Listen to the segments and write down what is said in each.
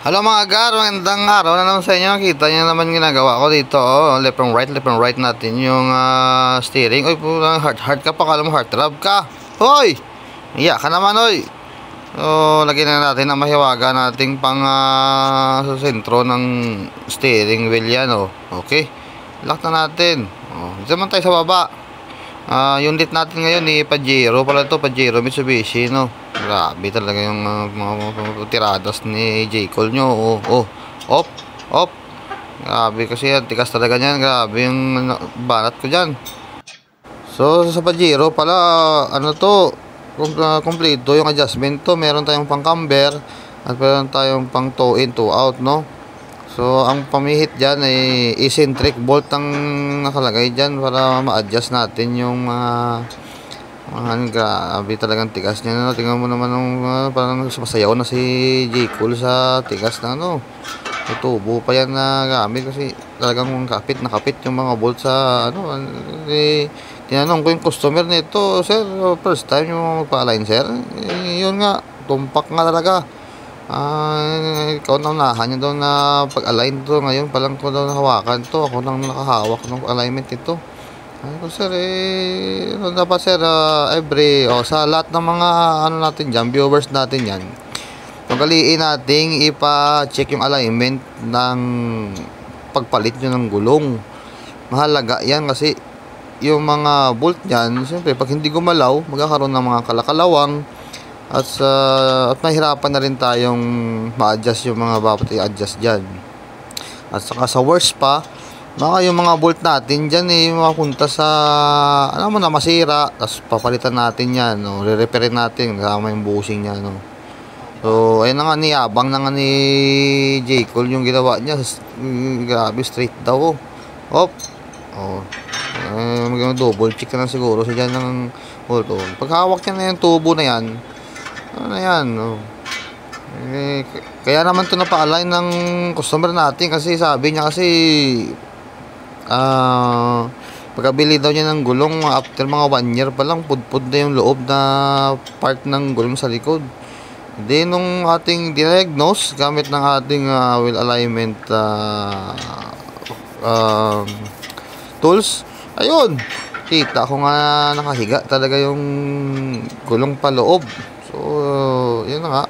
Hello mga gar, magandang araw na naman sa inyo. Nakita nyo naman ginagawa ko dito. Left and right natin yung steering. Uy, heart ka pa. Kala mo heartthrob ka. Hoy! Iya ka naman, oy. So, lagyan na natin ang mahiwaga nating pang sa sentro ng steering wheel yan. Okay. Lock na natin. Dito naman tayo sa baba. Yung lit natin ngayon ni Pajero pala to, Pajero Mitsubishi, no. Grabe talaga yung mga tiradas ni J. Cole nyo. Op. Grabe kasi yan, tikas talaga niyan. Grabe yung banat ko dyan. So sa Pajero pala, ano to, kompleto yung adjustment to. Meron tayong pang camber at meron tayong pang toe in, toe out, no. So, ang pamihit dyan ay eccentric bolt ang nakalagay dyan para ma-adjust natin yung grabe talagang tigas niya. No? Tingnan mo naman parang sumasayaw na si J. Cole sa tigas na tubo pa yan na gamit kasi talagang nakapit yung mga bolt sa tinanong ko yung customer nito, sir, first time yung magpa-align, sir. Yun nga, tumpak nga talaga. Ikaw na unahan niya daw na pag-align to. Ngayon palang ko daw nahawakan to. Ako nang nakahawak ng alignment nito. Ano sir, ano dapat sir, sa lahat ng mga natin dyan, viewers natin yan, pagaliin nating ipa-check yung alignment ng pagpalit nyo ng gulong. Mahalaga yan kasi yung mga bolt nyan, siyempre pag hindi gumalaw, magkakaroon ng mga kalakalawang at mahirapan na rin tayong ma-adjust yung mga dapat i-adjust dyan. At saka sa worst pa, baka yung mga bolt natin dyan mapunta sa masira, tapos papalitan natin yan, re-repairin natin kasama yung bushing nya, So ayun na nga, niyabang na nga ni J. Cole yung ginawa niya. Grabe, straight daw. Double check na siguro siya dyan ng bolt. Paghawak niya na yung tubo na yan, kaya naman to napa-align ng customer natin kasi sabi niya pagkabili daw niya ng gulong after mga 1 year pa lang, pudpud na yung loob na part ng gulong sa likod. Then nung ating diagnose gamit ng ating wheel alignment tools, ayun, kita ko nga nakahiga talaga yung gulong pa loob. So, yun na nga.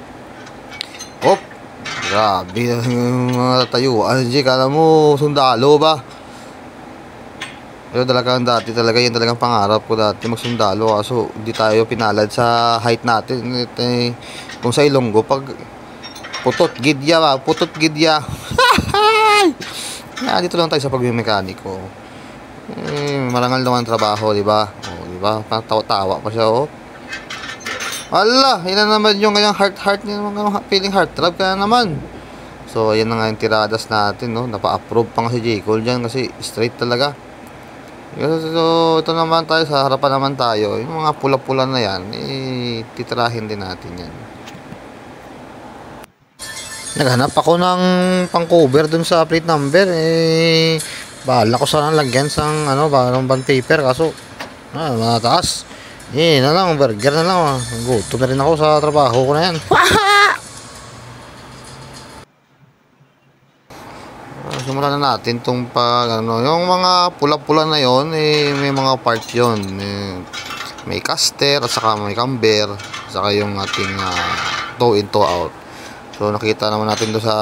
Grabe yung mga tayuan. Kala mo sundalo ba? Pero talagang dati talaga yan talagang pangarap ko dati magsundalo. Kaso hindi tayo pinalad sa height natin. Kung sa Ilonggo, pag putot gidya. Dito lang tayo sa pagmimekaniko. Marangal naman trabaho, di ba? Diba? Tawa-tawa pa siya, Ala, yun na naman yung kanyang heart niya, feeling heartthrob ka na naman. So, ayan na nga yung tiradas natin, Napa-approve pa nga si J. Cole dyan kasi straight talaga. So, ito naman tayo, sa harapan naman tayo. Yung mga pula-pula na yan, titirahin din natin yan. Naghanap ako ng pang-cover dun sa plate number. Bahala ko sana lagyan sang parang bond paper. Kaso, mataas. Na lang, burger na lang. Gutom na rin ako sa trabaho ko na yan. Simulan na natin itong yung mga pula-pula na yon, may mga part yon. May caster, at saka may camber, at saka yung ating toe in, toe out. So nakita naman natin doon sa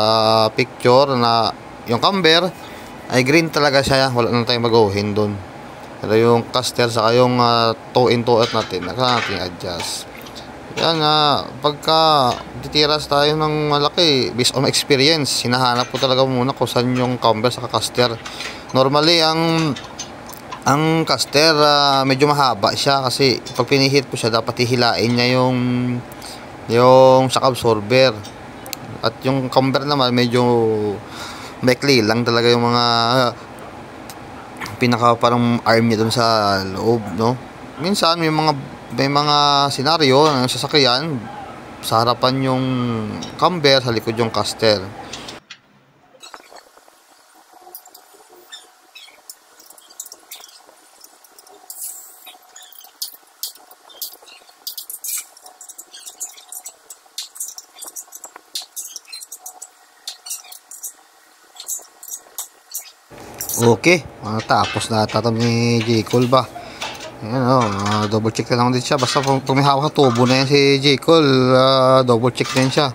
picture na yung camber ay green talaga siya. Wala na tayong mag-uhin doon. Pero yung caster saka yung toe in, toe out natin, natin adjust. Yan pagka titiras tayo ng malaki, based on experience, hinahanap ko talaga muna kung saan yung camber saka caster. Normally ang caster medyo mahaba siya kasi pag pinihit ko siya dapat hihilain niya yung shock absorber. At yung camber naman medyo maikli lang talaga yung mga pinaka parang arm niya dun sa loob, Minsan may mga senaryo ng sasakyan sa harapan yung camber, sa likod yung caster. Okay, tapos na ata ni J. Cole ba? Ayan, double check na lang din siya. Basta pag may hawak ng tubo na yan si J. Cole, double check din siya.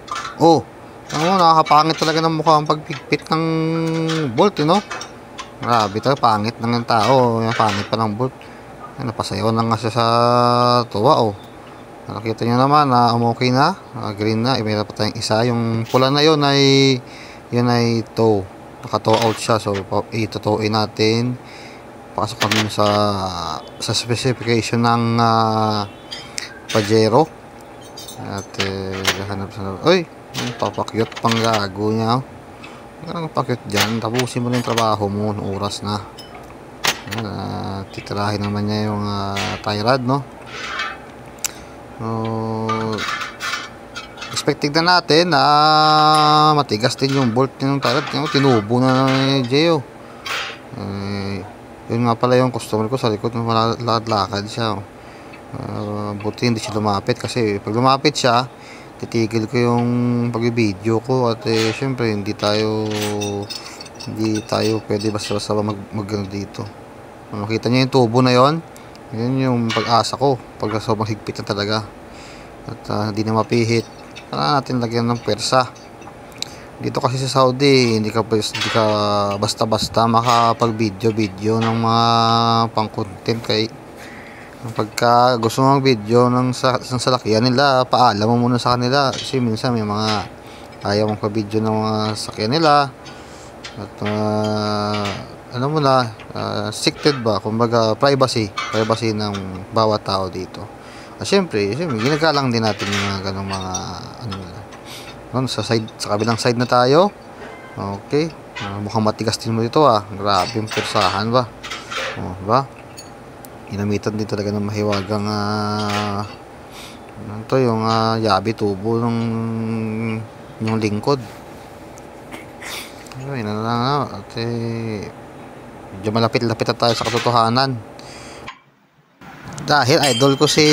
Nakakapangit talaga ng mukha ang pagpigpit ng bolt, Grabe talaga, pangit ng tao. Pangit pa ng bolt. Napasayaw na nga siya sa tuwa, Nakita nyo naman na okay na, green na. May pa tayong isa. Yung pula na yun ay tow. Naka-tow out siya. So, itotowin natin. Pasok kami sa specification ng Pajero. At hanap sa... Uy! Papakyot pang gago niya. Ang pakyot dyan. Tapusin mo na yung trabaho mo. Oras na. Titirahin naman niya yung tie rod, expecting na natin na matigas din yung bolt ng tie rod. Tinubo na ni Gio. Yun nga pala yung customer ko sa likod. Lakad-lakad siya. Buti hindi siya lumapit. Kasi pag lumapit siya, titigil ko yung pag-video ko. At syempre hindi tayo pwede basta-basta mag dito. Makita niyo yung tubo na yon. Yun yung pag-asa ko. Pag sobrang higpit na talaga. At hindi na mapihit. Kailangan natin lagyan ng pwersa. Dito kasi sa Saudi, hindi ka basta-basta makapag-video ng mga pang-content. Kay pagka gusto mong video ng salakyan nila, paalam mo muna sa kanila. Kasi minsan may mga ayaw mong pa-video ng mga sakyan nila. At restricted ba? Kumbaga, privacy ng bawat tao dito. At syempre ginagalang din natin yung mga ganong mga sa kabilang side na tayo. Okay. Mukhang matigas din mo dito, Grabe yung persahan ba? Diba? Ginamitan din talaga ng mahiwagang yung yabi tubo yung lingkod. Ayun na lang, at medyo malapit-lapit na tayo sa katotohanan. Dahil idol ko si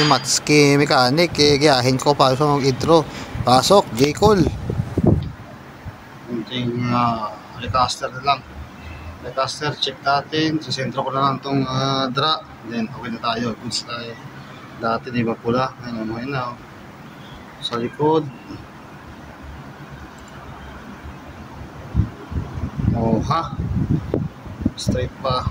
Matsuki Mechanic, gayahin ko para sa mag-intro. Pasok, J. Cole. Kunting recaster na lang. Recaster, check natin. Sa sentro ko na lang itong dra. Then, okay na tayo. Goods tayo. Dati, di ba pula? Ayun na. Sa likod. Straight pa.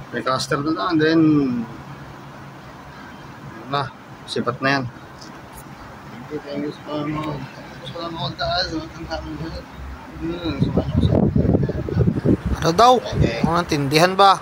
Recaster na lang, then sipat na yan. Thank you so much. Salamat guys. Ano daw? Tindihan ba?